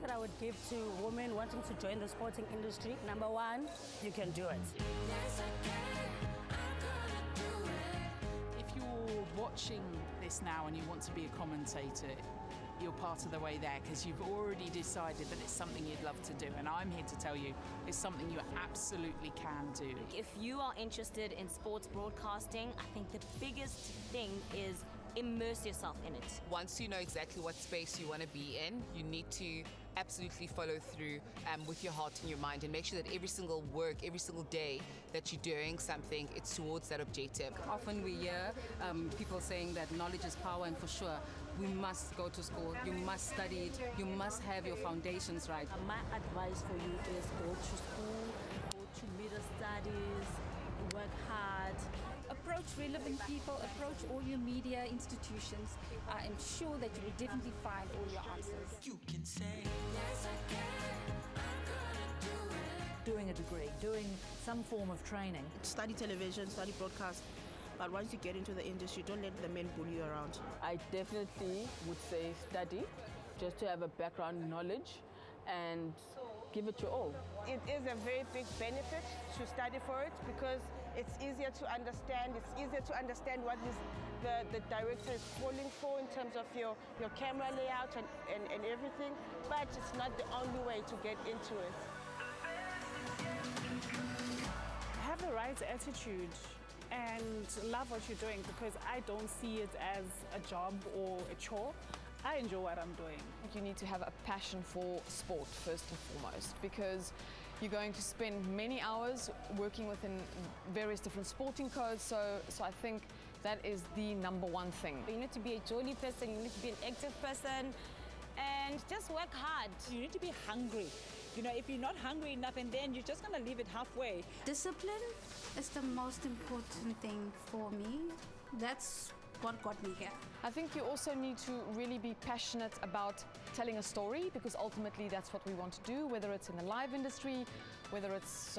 that I would give to women wanting to join the sporting industry, number one, you can do it. Yes, I can. I'm gonna do it. If you're watching this now and you want to be a commentator, you're part of the way there because you've already decided that it's something you'd love to do. And I'm here to tell you it's something you absolutely can do. If you are interested in sports broadcasting, I think the biggest thing is immerse yourself in it. Once you know exactly what space you want to be in, you need to absolutely follow through with your heart and your mind and make sure that every single work, every single day that you're doing something, it's towards that objective. Often we hear people saying that knowledge is power, and for sure, we must go to school, you must study it, you must have your foundations right. My advice for you is go to school, go to media studies, work hard. Approach relevant people, approach all your media institutions. I am sure that you will definitely find all your answers. You can say, yes, I can. I'm gonna do it. Doing a degree, doing some form of training. Study television, study broadcast, but once you get into the industry, don't let the men bully you around. I definitely would say study, just to have a background knowledge and give it your all. It is a very big benefit to study for it because it's easier to understand. It's easier to understand what the director is calling for in terms of your camera layout and everything, but it's not the only way to get into it. Have the right attitude and love what you're doing, because I don't see it as a job or a chore. I enjoy what I'm doing. You need to have a passion for sport first and foremost, because you're going to spend many hours working within various different sporting codes, so I think that is the number one thing. You need to be a jolly person, you need to be an active person, and just work hard. You need to be hungry. You know, if you're not hungry enough, and then you're just going to leave it halfway. Discipline is the most important thing for me. That's what got me here. I think you also need to really be passionate about telling a story, because ultimately that's what we want to do, whether it's in the live industry, whether it's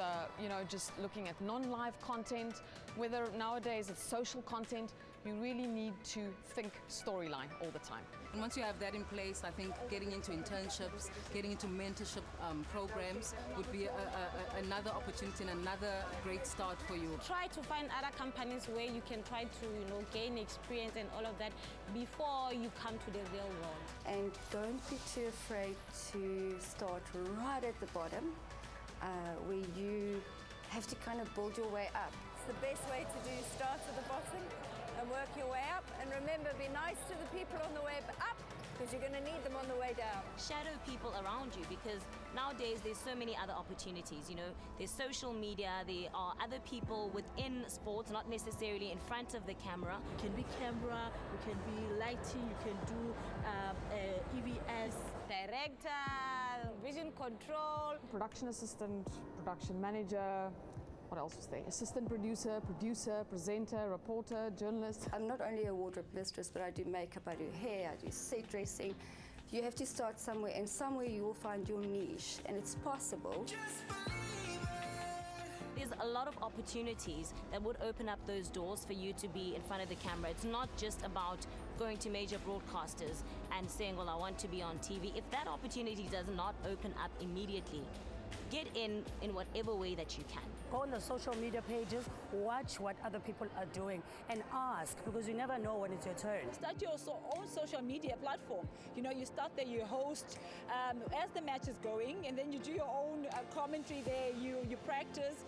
just looking at non-live content, whether nowadays it's social content. You really need to think storyline all the time. And once you have that in place, I think getting into internships, getting into mentorship programs would be another opportunity and another great start for you. Try to find other companies where you can try to gain experience and all of that before you come to the real world. And don't be too afraid to start right at the bottom, where you have to kind of build your way up. It's the best way to do, start at the bottom and work your way up. And remember, be nice to the people on the way up, because you're going to need them on the way down. Shadow people around you, because nowadays there's so many other opportunities. There's social media, there are other people within sports, not necessarily in front of the camera. You can be camera, you can be lighting, you can do EVS. Director, vision control. Production assistant, production manager. What else was there? Assistant producer, presenter, reporter, journalist. I'm not only a wardrobe mistress, but I do makeup, I do hair, I do set dressing. You have to start somewhere, and somewhere you will find your niche, and it's possible. There's a lot of opportunities that would open up those doors for you to be in front of the camera. It's not just about going to major broadcasters and saying, well, I want to be on TV. If that opportunity does not open up immediately, get in whatever way that you can. Go on the social media pages, watch what other people are doing, and ask, because you never know when it's your turn. Start your own social media platform. You start there, you host as the match is going, and then you do your own commentary there, you practice.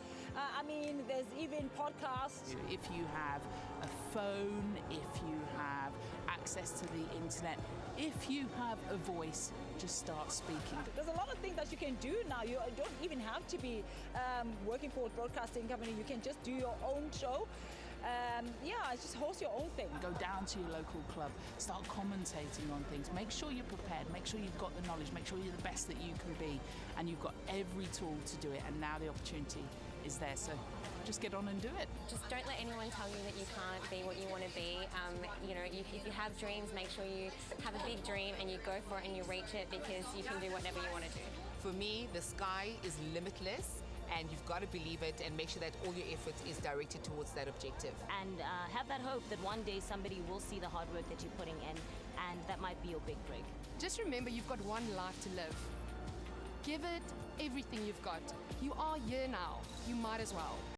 There's even podcasts. If you have a phone, if you have access to the internet, if you have a voice, just start speaking. There's a lot of things that you can do now. You don't even have to be working for a broadcasting company. You can just do your own show. Just host your own thing. Go down to your local club, start commentating on things. Make sure you're prepared, make sure you've got the knowledge, make sure you're the best that you can be, and you've got every tool to do it, and now the opportunity is there, so just get on and do it. Just don't let anyone tell you that you can't be what you want to be. If you have dreams, make sure you have a big dream and you go for it and you reach it, because you can do whatever you want to do. For me, the sky is limitless, and you've got to believe it and make sure that all your effort is directed towards that objective. And have that hope that one day somebody will see the hard work that you're putting in, and that might be your big break. Just remember, you've got one life to live. Give it everything you've got. You are here now. You might as well.